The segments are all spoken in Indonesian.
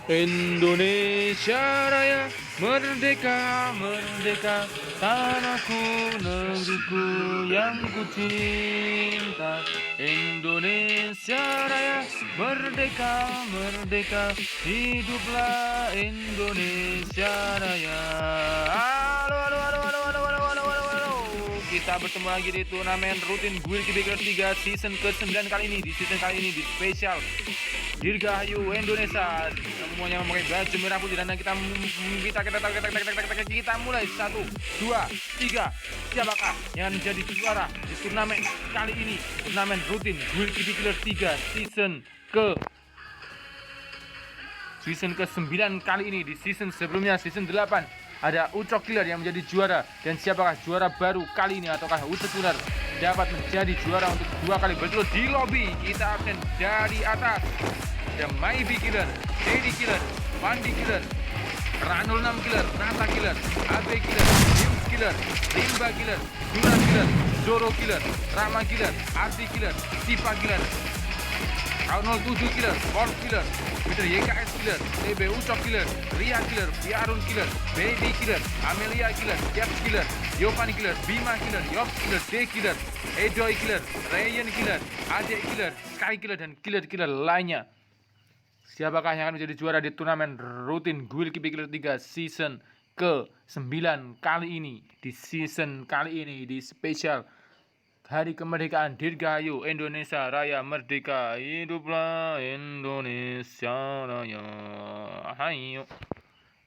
Indonesia Raya, merdeka, merdeka, tanahku, negeriku yang ku cinta. Indonesia Raya, merdeka, merdeka, hiduplah Indonesia Raya. Halo, halo, halo, halo, halo, halo, halo, halo, halo. Kita bertemu lagi di turnamen rutin Guil Kibik 3 season ke-9 kali ini. Di season kali ini di spesial Dirgahayu Indonesia, semuanya memakai baju merah putih dan kita mulai 1, 2, 3. Siapakah yang akan menjadi juara di turnamen kali ini? Turnamen rutin Guild Kibik 3 season ke-9 kali ini. Di season sebelumnya, season 8, ada Ucok Killer yang menjadi juara. Dan siapakah juara baru kali ini, ataukah Ucok Killer dapat menjadi juara untuk 2 kali berturut di lobby? Kita absen dari atas. Ada Maybe Killer, Daddy Killer, Pandi Killer, Ranul 6 Killer, Nata Killer, AB Killer, James Killer, Rimba Killer, Dula Killer, Zoro Killer, Rama Killer, Arti Killer, Sipa Killer, Arnold 7 Killer, Force Killer, Mr. YKS Killer, TB Ucok Killer, Ria Killer, Fiarun Killer, Baby Killer, Amelia Killer, Jeff Killer, Yovani Killer, Bima Killer, Yops Killer, D Killer, Edoy Killer, Ryan Killer, Ade Killer, Sky Killer, dan killer-killer lainnya. Siapakah yang akan menjadi juara di turnamen rutin Guild Kibik 3 season ke-9 kali ini? Di season kali ini, di spesial Hari Kemerdekaan Dirgahayu Indonesia Raya, merdeka, hiduplah Indonesia Raya. Hayo.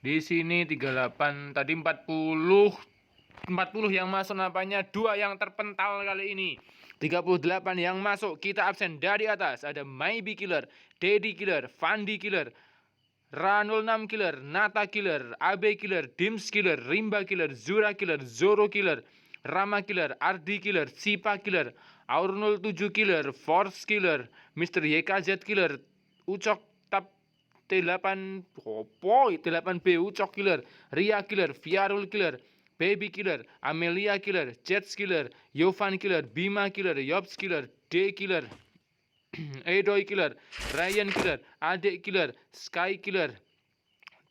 Di sini 38, tadi 40 yang masuk nampaknya, 2 yang terpental kali ini. 38 yang masuk, kita absen dari atas. Ada Maybe Killer, Daddy Killer, Fandi Killer, Ranul 6 Killer, Nata Killer, AB Killer, Dims Killer, Rimba Killer, Zura Killer, Zoro Killer, Rama Killer, Ardi Killer, Sipa Killer, Aurnul 7 Killer, Force Killer, Mr. YKZ Killer, Ucok Tap T8 T8B Ucok Killer, Ria Killer, Fiarul Killer, Baby Killer, Amelia Killer, Jets Killer, Yovan Killer, Bima Killer, Yops Killer, D Killer, Edoy Killer, Ryan Killer, Ade Killer, Sky Killer,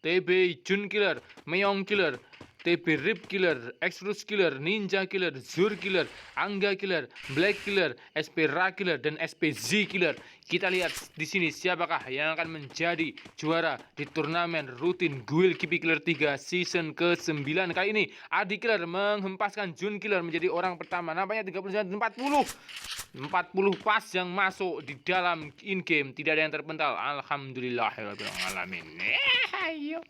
TB Jun Killer, Meong Killer, TB Rip Killer, Extrus Killer, Ninja Killer, Zur Killer, Angga Killer, Black Killer, SP Ra Killer, dan SP Z Killer. Kita lihat di sini siapakah yang akan menjadi juara di turnamen rutin Guild Kibik 3 season ke-9 kali ini. Adi Killer menghempaskan Jun Killer menjadi orang pertama. Nampaknya 39 40 pas yang masuk di dalam in-game. Tidak ada yang terpental. Alhamdulillahirrahmanirrahim. Ayo.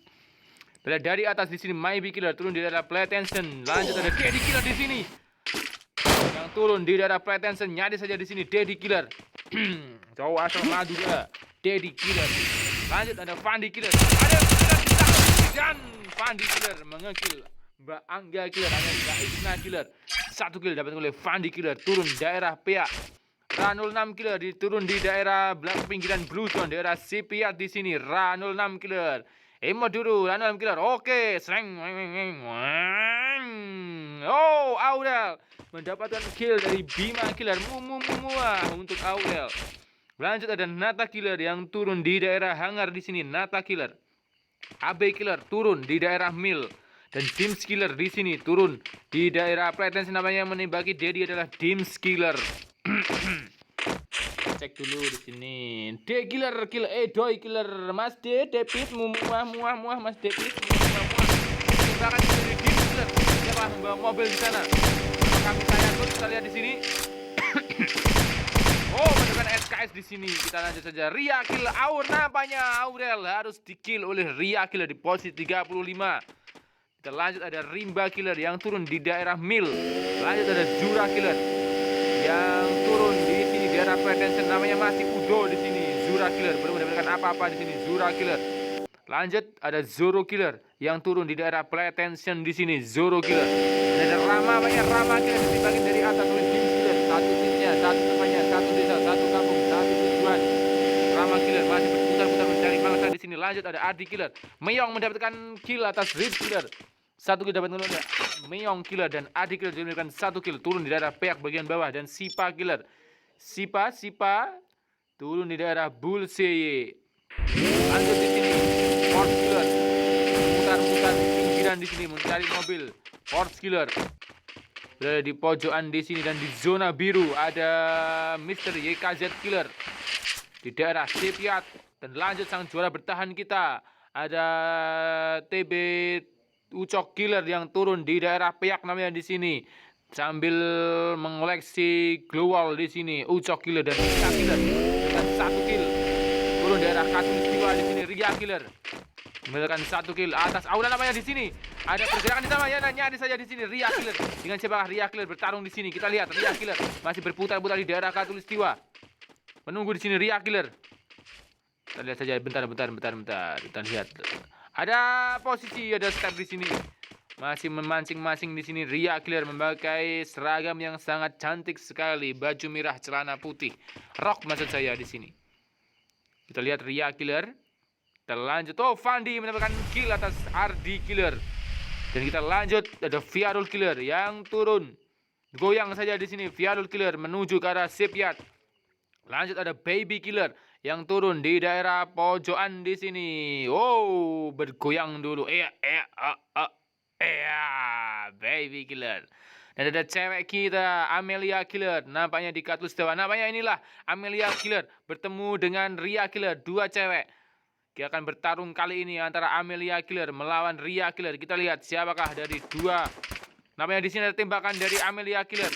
Dari atas di sini Maybe Killer turun di daerah play tension. Lanjut ada Daddy Killer di sini. Yang turun di daerah play tension, nyari saja di sini Daddy Killer. Cowok asal madu juga. Daddy Killer. Lanjut ada Fandi Killer. Ada Killer dan Fandi Killer mengekill Mbak Angga Killer, ada Mbak Isna Killer. 1 kill dapat oleh Fandi Killer, turun daerah PA. Ranul 6 Killer turun di daerah belakang pinggiran Blue Zone, daerah Sipiat di sini. Ranul 6 Killer. Emot dulu, Ranul 6 Killer. Oke, sering. Oh, Aurel mendapatkan kill dari Bima Killer. Untuk Aurel. Lanjut ada Nata Killer yang turun di daerah hangar di sini. Nata Killer. AB Killer turun di daerah Mill. Dan Dims Killer di sini turun di daerah Platense, namanya menembaki Daddy adalah Dims Killer. Cek dulu di sini. D Killer, Edoy Killer, Mas D, Depit, muah Mas Depit, bahkan dari Dims Killer. Siapa membawa mobil di sana? Kami tanya terus, kita lihat di sini. Oh, menemukan SKS di sini. Kita lanjut saja. Ria Kill nampaknya Aurel harus di-kill oleh Ria Killer di posisi 35. Kita lanjut ada Rimba Killer yang turun di daerah Mill. Lanjut ada Zura Killer yang turun di sini di daerah Pretension, namanya masih Udo di sini. Zura Killer belum mendapatkan apa-apa di sini. Zura Killer. Lanjut ada Zoro Killer yang turun di daerah Pretension di sini. Zoro Killer. Dan ada Rama Killer dibagi dari atas oleh Dims Killer. Satu timnya, satu temannya, satu desa, satu kampung, satu tujuan. Rama Killer masih berputar-putar mencari mangsa di sini. Lanjut ada Adi Killer. Meong mendapatkan kill atas Rip Killer. 1 kill dapat oleh Meong Killer, dan Adi Killer mendapatkan 1 kill turun di daerah peak bagian bawah. Dan Sipa Killer. Sipa turun di daerah Bullseye. Lanjut di sini berlarian di sini mencari mobil. Force Killer berada di pojokan di sini, dan di zona biru ada Mr. YKZ Killer di daerah Sepiat. Dan lanjut sang juara bertahan kita, ada TB Ucok Killer yang turun di daerah Peak namanya di sini sambil mengoleksi glowal di sini. Ucok Killer dan Ria Killer dengan 1 kill. Turun daerah Katulistiwa di sini Ria Killer mendapatkan 1 kill. Atas aula namanya di sini ada pergerakan di sana ya, nyaris saja di sini Ria Killer. Dengan siapa Ria Killer bertarung di sini? Kita lihat Ria Killer masih berputar-putar di daerah Katulistiwa. Menunggu di sini Ria Killer. Kita lihat saja, bentar. Kita lihat. Ada posisi, ada step di sini. Masih memancing-mancing di sini Ria Killer memakai seragam yang sangat cantik sekali, baju merah, celana putih. Rok maksud saya di sini. Kita lihat Ria Killer. Kita lanjut. Oh, Fandi mendapatkan kill atas RD Killer. Dan kita lanjut, ada Viarul Killer yang turun. Goyang saja di sini Viarul Killer menuju ke arah Sepiat. Lanjut ada Baby Killer yang turun di daerah pojokan di sini. Oh, bergoyang dulu. Baby Killer. Dan ada cewek kita, Amelia Killer. Nampaknya di Katulistiwa. Nampaknya inilah Amelia Killer bertemu dengan Ria Killer. 2 cewek. Kita akan bertarung kali ini antara Amelia Killer melawan Ria Killer. Kita lihat siapakah dari 2. Nampaknya di sini ada tembakan dari Amelia Killer.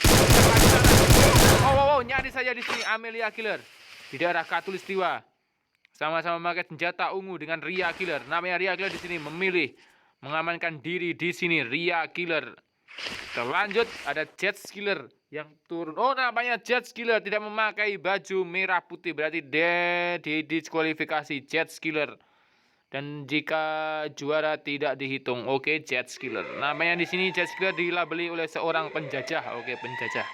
Oh, nyaris saja di sini Amelia Killer di daerah Katulistiwa. Sama-sama memakai senjata ungu dengan Ria Killer. Namanya Ria Killer di sini memilih mengamankan diri di sini Ria Killer. Kita lanjut, ada Jet Killer yang turun. Oh, namanya Jet Killer tidak memakai baju merah putih, berarti diskualifikasi Jet Killer. Dan jika juara tidak dihitung. Oke, Jet Killer. Namanya di sini Jet Killer dilabeli oleh seorang penjajah. Oke, penjajah.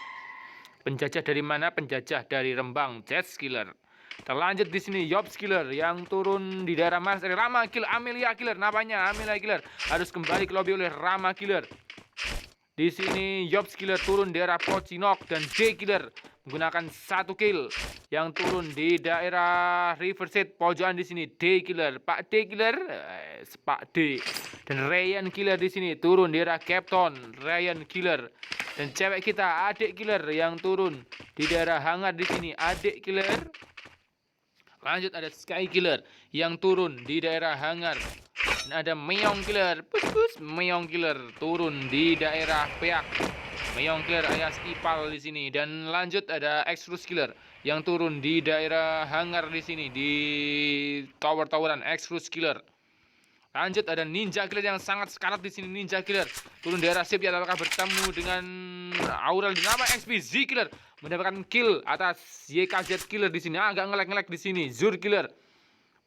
Penjajah dari mana? Penjajah dari Rembang, Jet Killer. Kita lanjut di sini Yops Killer yang turun di daerah Mas Rama Kill Amelia Killer. Namanya Amelia Killer harus kembali ke lobby oleh Rama Killer. Di sini Yops Killer turun di daerah Pocinok dan D Killer menggunakan 1 kill yang turun di daerah Riverside pojokan di sini D Killer, Pak D Killer, Pak D. Dan Ryan Killer di sini turun di daerah Capton, Ryan Killer. Dan cewek kita Adik Killer yang turun di daerah Hangar di sini, Adik Killer. Lanjut ada Sky Killer yang turun di daerah Hangar. Dan ada Meong Killer, Meong Killer turun di daerah Peak. Meong Killer alias Ipal di sini. Dan lanjut ada Extrus Killer yang turun di daerah Hangar di sini di tower-toweran Extrus Killer. Lanjut ada Ninja Killer yang sangat sekarat di sini Ninja Killer turun di daerah Sip. Apakah bertemu dengan Aurel di nama XPZ Killer mendapatkan kill atas YKZ Killer di sini. Agak ngelek-ngelek di sini. Zur Killer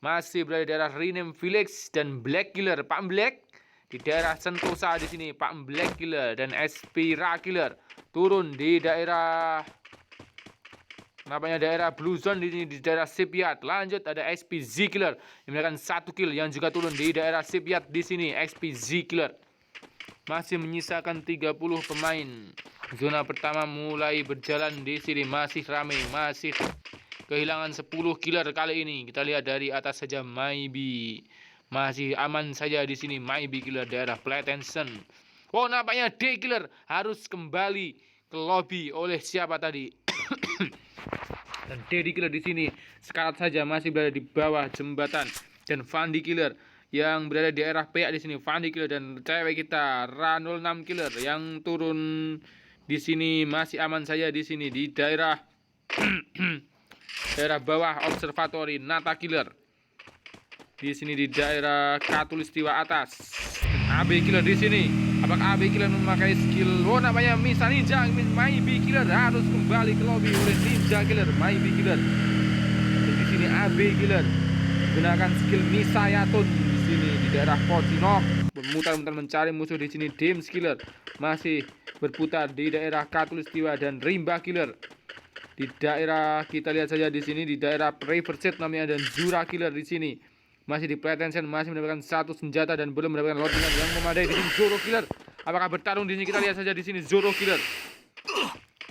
masih berada di daerah Rename Village dan Black Killer, Pak Black di daerah Sentosa di sini, Pak Black Killer dan Espira Killer turun di daerah daerah Blue Zone di sini di daerah Sepiat. Lanjut ada XPZ Killer yang mendapatkan 1 kill yang juga turun di daerah Sepiat di sini, XPZ Killer. Masih menyisakan 30 pemain. Zona pertama mulai berjalan di sini, masih ramai, masih kehilangan 10 killer kali ini. Kita lihat dari atas saja Maybe. Masih aman saja di sini Maybe Killer daerah Platensen. Oh, nampaknya D Killer harus kembali ke lobby oleh siapa tadi? Dan D Killer di sini sekarat saja masih berada di bawah jembatan. Dan Fandi Killer yang berada di daerah PA di sini, Fandi Killer dan cewek kita Ra06 Killer yang turun di sini masih aman saja di sini di daerah daerah bawah observatory Nata Killer. Di sini di daerah Katulistiwa atas. AB Killer di sini. Apakah AB Killer memakai skill? Oh, namanya Misa Ninja. Maybe Killer harus kembali ke lobby oleh Ninja Killer, Maybe Killer. Dan di sini AB Killer gunakan skill Misa Yatun di sini di daerah Pocinok. Memutar-mutar mencari musuh di sini. James Killer masih berputar di daerah Katulistiwa dan Rimba Killer. Di daerah kita lihat saja di sini di daerah Riverside namanya, dan Zura Killer di sini masih di Platensen, masih mendapatkan 1 senjata dan belum mendapatkan loadingan yang memadai. Di sini Zoro Killer apakah bertarung di sini? Kita lihat saja di sini Zoro Killer.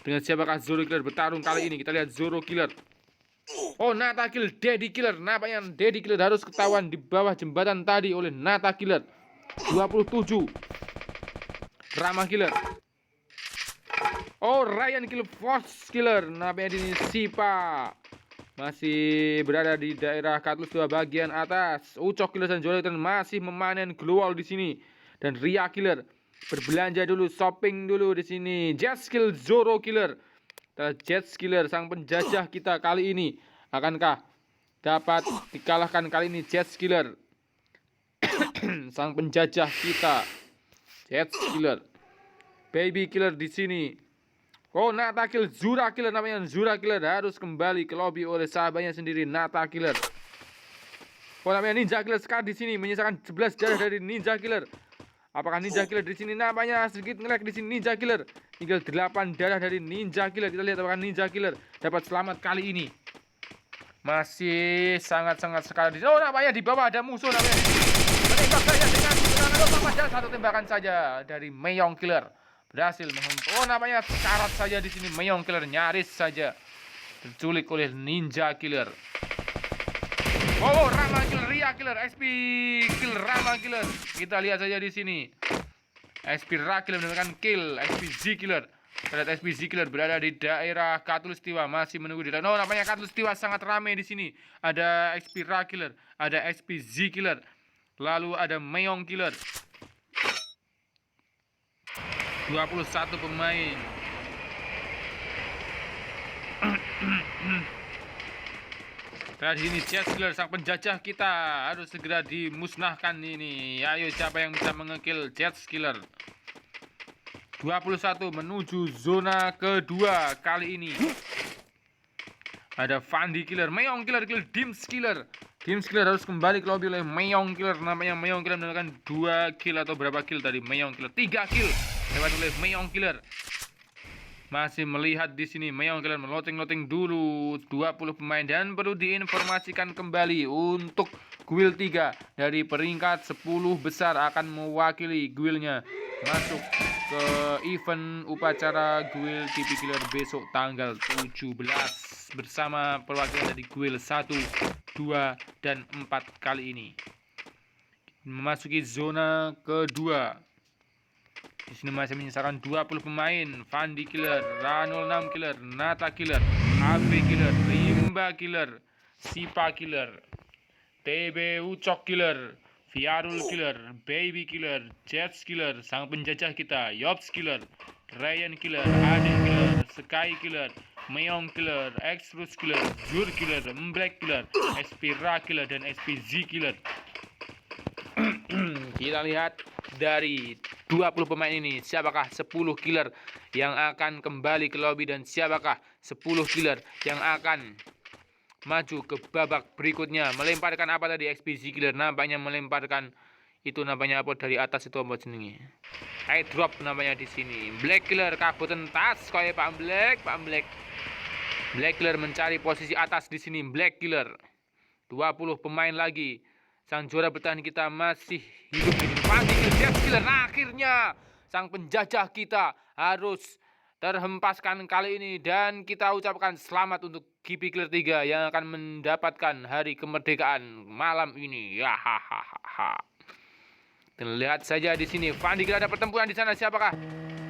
Dengan siapakah Zoro Killer bertarung kali ini? Kita lihat Zoro Killer. Oh, Nata Kill, Daddy Killer. Nampaknya Daddy Killer harus ketahuan di bawah jembatan tadi oleh Nata Killer. 27 Rama Killer. Oh, Ryan Killer, Force Killer. Namanya ini Sipa. Masih berada di daerah Katlustua bagian atas. Ucok Killer dan Jonathan masih memanen glowal di sini. Dan Ria Killer berbelanja dulu, shopping dulu di sini. Jet Skill Zoro Killer. Jet Killer sang penjajah kita kali ini. Akankah dapat dikalahkan kali ini Jet Killer? Sang penjajah kita. Jet Killer. Baby Killer di sini. Oh, Nata Kill, Zura Killer namanya. Zura Killer harus kembali ke lobby oleh sahabatnya sendiri, Nata Killer. Oh, namanya Ninja Killer sekarang di sini menyisakan 11 darah dari Ninja Killer. Apakah Ninja Killer di sini namanya sedikit nge-lag di sini Ninja Killer. Tinggal 8 darah dari Ninja Killer. Kita lihat apakah Ninja Killer dapat selamat kali ini. Masih sangat-sangat sekali. Oh, namanya di bawah ada musuh namanya. Menembak saja dengan menggunakan satu tembakan saja dari Meyong Killer. Berhasil oh namanya sekarat saja di sini. Meyong Killer nyaris saja terculik oleh Ninja Killer. Oh, Rama Killer, Ria Killer, SP Kill Rama Killer. Kita lihat saja di sini. SP Ra Killer mendapatkan kill. SP Z Killer. Terlihat SP Z Killer berada di daerah Katlustiwa masih menunggu di dalam. Oh, namanya Katlustiwa sangat ramai di sini. Ada SP Ra Killer, ada SP Z Killer. Lalu ada Meyong Killer. 21 pemain. Dan ini Jet Killer sang penjajah kita harus segera dimusnahkan ini. Ayo siapa yang bisa mengekill Jet Killer? 21 menuju zona kedua kali ini. Ada Fandi Killer, Meyong Killer, Dims Killer. Dims Killer harus kembali ke lobby oleh Meyong Killer. Namanya Meyong Killer mendapatkan 2 kill atau berapa kill tadi? Meyong Killer 3 kill. Dapat oleh Meyong Killer. Masih melihat di sini Meyong Killer meloting-loting dulu 20 pemain dan perlu diinformasikan kembali untuk guild 3 dari peringkat 10 besar akan mewakili guildnya masuk ke event upacara guild TP Killer besok tanggal 17 bersama perwakilan dari guild 1, 2, dan 4 kali ini. Memasuki zona kedua. Di sini masih menyisakan 20 pemain. Fandi Killer, Ra06 Killer, Nata Killer, AB Killer, Rimba Killer, Sipa Killer, TB Ucok Killer, Fiarul Killer, Baby Killer, Jets Killer, sang penjajah kita, Yops Killer, Ryan Killer, Ade Killer, Sky Killer, Meyong Killer, Express Killer, Zur Killer, Black Killer, SP Ra Killer, dan SP Z Killer. Kita lihat dari 20 pemain ini siapakah 10 killer yang akan kembali ke lobby dan siapakah 10 killer yang akan maju ke babak berikutnya. Melemparkan apa tadi? XPZ Killer nampaknya melemparkan itu namanya apa dari atas itu apa jenenge? High drop namanya di sini. Black Killer kabutan tas kayak Pak Black. Black Killer mencari posisi atas di sini. Black Killer 20 pemain lagi. Sang juara bertahan kita masih hidup di sini. Fandi Killer. Nah, akhirnya sang penjajah kita harus terhempaskan kali ini. Dan kita ucapkan selamat untuk GP Killer 3 yang akan mendapatkan hari kemerdekaan malam ini. Ya hahaha. Dan lihat saja di sini. Fandi Killer ada pertempuran di sana. Siapakah?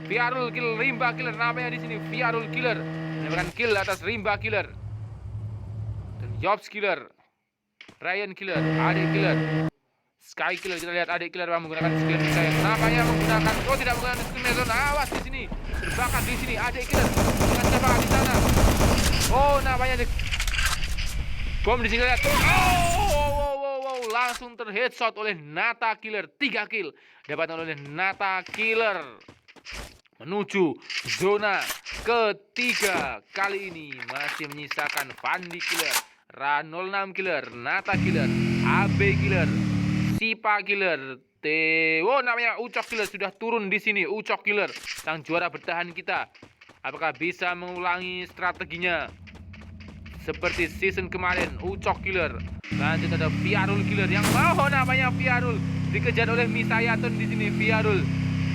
Fiarul Killer, Rimba Killer namanya di sini. Fiarul Killer mendapatkan kill atas Rimba Killer. Dan Yops Killer, Ryan Killer, Ade Killer, Sky Killer. Kita lihat Ade Killer menggunakan skill saya. Kenapanya menggunakan? Oh, tidak menggunakan skill Meson. Awas di sini. Terbakar di sini Ade Killer. Dengan siapa di sana? Oh, namanya bom di sini lihat. Oh, langsung terheadshot oleh Nata Killer. 3 kill dapat oleh Nata Killer. Menuju zona ketiga kali ini masih menyisakan Fandi Killer, Ra06 Killer, Nata Killer, AB Killer, Sipa Killer, namanya Ucok Killer sudah turun di sini. Ucok Killer, sang juara bertahan kita. Apakah bisa mengulangi strateginya seperti season kemarin? Ucok Killer. Lanjut ada Fiarul Killer yang namanya Fiarul dikejar oleh Misayaton di sini. Fiarul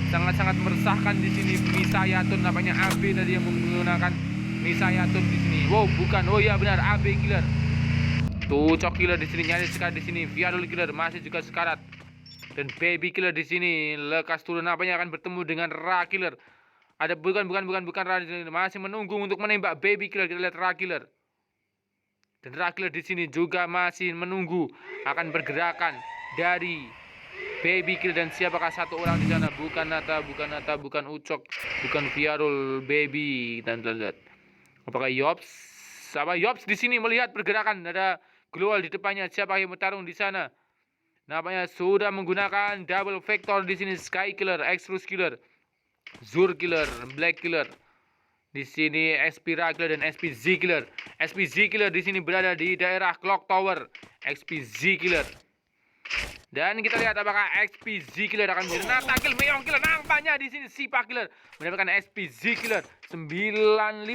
sangat-sangat meresahkan di sini. Misayaton namanya AB tadi yang menggunakan Misayaton di sini. Wow, bukan. Oh ya benar, AB Killer. Tuh, Ucok Killer di sini nyaris sekarat di sini. Fiarul Killer masih juga sekarat. Dan Baby Killer di sini lekas turun nampaknya akan bertemu dengan Ra Killer. Ada bukan Ra di sini, masih menunggu untuk menembak Baby Killer. Kita lihat Ra Killer. Dan Ra Killer di sini juga masih menunggu akan bergerakan dari Baby Killer. Dan siapakah satu orang di sana? Bukan Nata, bukan Ucok, bukan Viarul, Baby. Dan kita lihat apakah Yops? Yops di sini melihat pergerakan ada Glowal di depannya. Siapa yang bertarung di sana? Nampaknya sudah menggunakan double vector di sini. Sky Killer, Extrus Killer, Zur Killer, Black Killer. Di sini SP Ra Killer dan SP-Z Killer. SP-Z Killer di sini berada di daerah Clock Tower. SP-Z Killer. Dan kita lihat apakah SP-Z Killer akan menjadi Nata Kill, Meong Killer. Nampaknya di sini Sipa Killer mendapatkan SP-Z Killer 915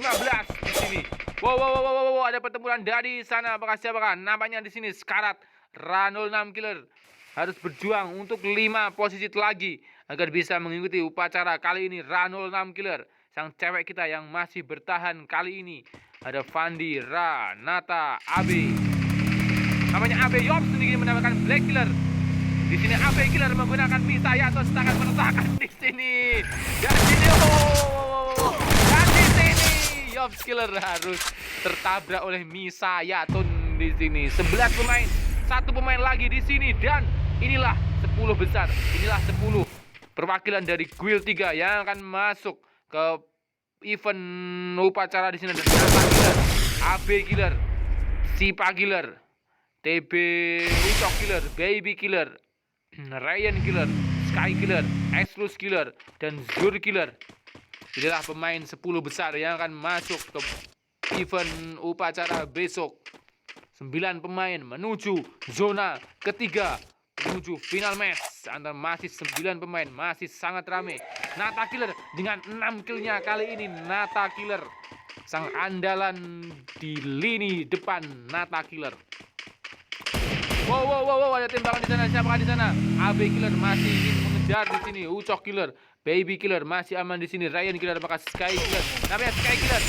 di sini. Wow, ada pertempuran dari sana. Apakah siapakah? Nampaknya di sini Skarat, Ra 06 Killer harus berjuang untuk 5 posisi lagi agar bisa mengikuti upacara kali ini. Ra 06 Killer, sang cewek kita yang masih bertahan kali ini. Ada Fandi, Ra, Nata, AB. Namanya AB Yops sendiri mendapatkan Black Killer. Di sini AB Killer menggunakan Misayato sedangkan menetakan di sini. Dan di sini, dan di sini Yops Killer harus tertabrak oleh Misayato di sini. 11 pemain, satu pemain lagi di sini dan inilah 10 besar. Inilah 10 perwakilan dari Guild 3 yang akan masuk ke event upacara di sini. Dan Nata Killer, AB Killer, Sipa Killer, TB Ucok Killer, Baby Killer, Ryan Killer, Sky Killer, Extrus Killer, dan Zur Killer. Inilah pemain 10 besar yang akan masuk ke event upacara besok. 9 pemain menuju zona ketiga, menuju final match. Antara masih 9 pemain, masih sangat ramai. Nata Killer dengan 6 killnya kali ini. Nata Killer, sang andalan di lini depan. Nata Killer. Wow, ada tembakan di sana. Siapakah di sana? AB Killer masih ingin mengejar di sini. Ucok Killer, Baby Killer masih aman di sini. Ryan Killer, apakah Sky Killer? Namanya Sky Killer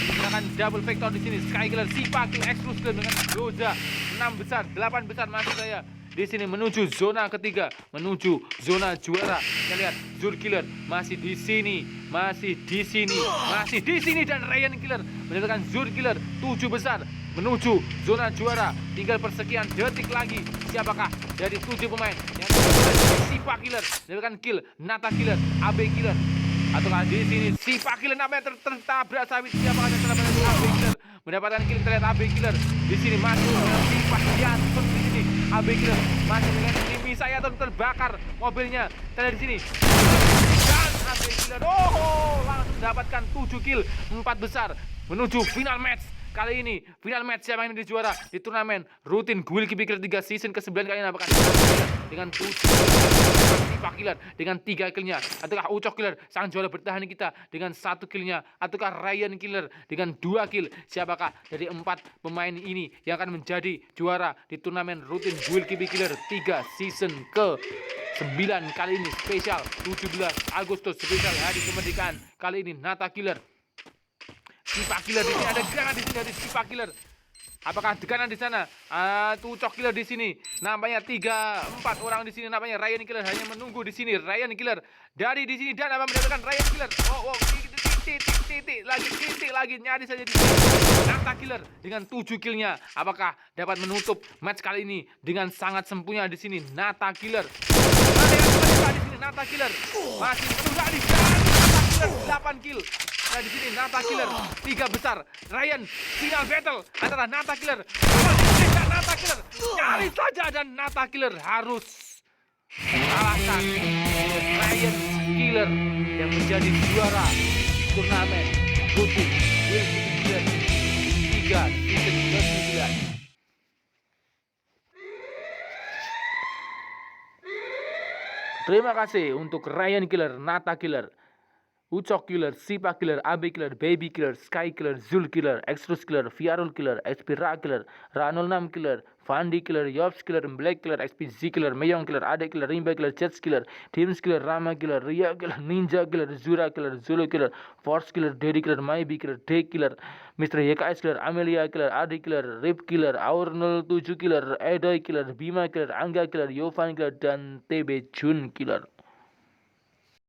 menggunakan double vector di sini. Sky Killer, Sipa Killer, Extrus Killer dengan Groza 6 besar, 8 besar masuk saya. Di sini menuju zona ketiga, menuju zona juara. Kita lihat Zur Killer masih di sini, masih di sini dan Ryan Killer mendapatkan Zur Killer 7 besar menuju zona juara. Tinggal persekian detik lagi. Siapakah dari 7 pemain yang Sipa Killer mendapatkan kill? Nata Killer, AB Killer, ataukah di sini Sipa Killer namanya tertabrak sawit? Siapakah yang tertabrak? AB Killer mendapatkan kill. Kita lihat AB Killer di sini masuk dengan Sipa Jantung di sini. AB Killer masih dengan ini saya terbakar mobilnya. Kita lihat di sini. Dan AB Killer langsung dapatkan 7 kill, 4 besar menuju final match. Kali ini final match siapa yang menjadi juara di turnamen rutin Guild Keeper 3 season ke-9 kali ini. Apakah dengan 7 Sipa Killer dengan 3 killnya, ataukah Ucok Killer sang juara bertahan kita dengan 1 killnya, ataukah Ryan Killer dengan 2 kill? Siapakah dari 4 pemain ini yang akan menjadi juara di turnamen rutin Guild Keeper 3 season ke-9 kali ini? Spesial 17 Agustus, spesial hari kemerdekaan. Kali ini Nata Killer, Sipa Killer di sini, ada granat di sini dari Sipa Killer. Apakah tekanan di sana? Ucok Killer di sini. Nampaknya 3-4 orang di sini. Nampaknya Ryan Killer hanya menunggu di sini. Ryan Killer dari di sini dan apa mendapatkan Ryan Killer. Titik lagi nyari saja di sini. Nata Killer dengan 7 killnya. Apakah dapat menutup match kali ini dengan sangat sempurna di sini? Nata Killer. Ada di sini Nata Killer masih menunggu di sana. Nata Killer 8 kill. Nah, di sini Nata Killer 3 besar. Ryan, final battle antara Nata Killer dan Nata Killer. Nyari saja dan Nata Killer harus kalahkan Ryan Killer yang menjadi juara turnamen rutin Guild Keeper 3 season ke-9. Terima kasih untuk Ryan Killer, Nata Killer. Ucok Killer, Sipa Killer, Abe Killer, Baby Killer, Sky Killer, Zul Killer, Extros Killer, Fiarul Killer, XP Ra Killer, Ranul Nam Killer, Fandi Killer, Yops Killer, Black Killer, XP Z Killer, Mayong Killer, Ade Killer, Rimba Killer, Chets Killer, Teams Killer, Rama Killer, Ria Killer, Ninja Killer, Zura Killer, Zulu Killer, Force Killer, Daddy Killer, Maybe Killer, Take Killer, Mr. Yekais Killer, Amelia Killer, Adi Killer, Rip Killer, Aurnal Tuju Killer, Edoy Killer, Bima Killer, Anga Killer, Yofan Killer, dan TB Jun Killer.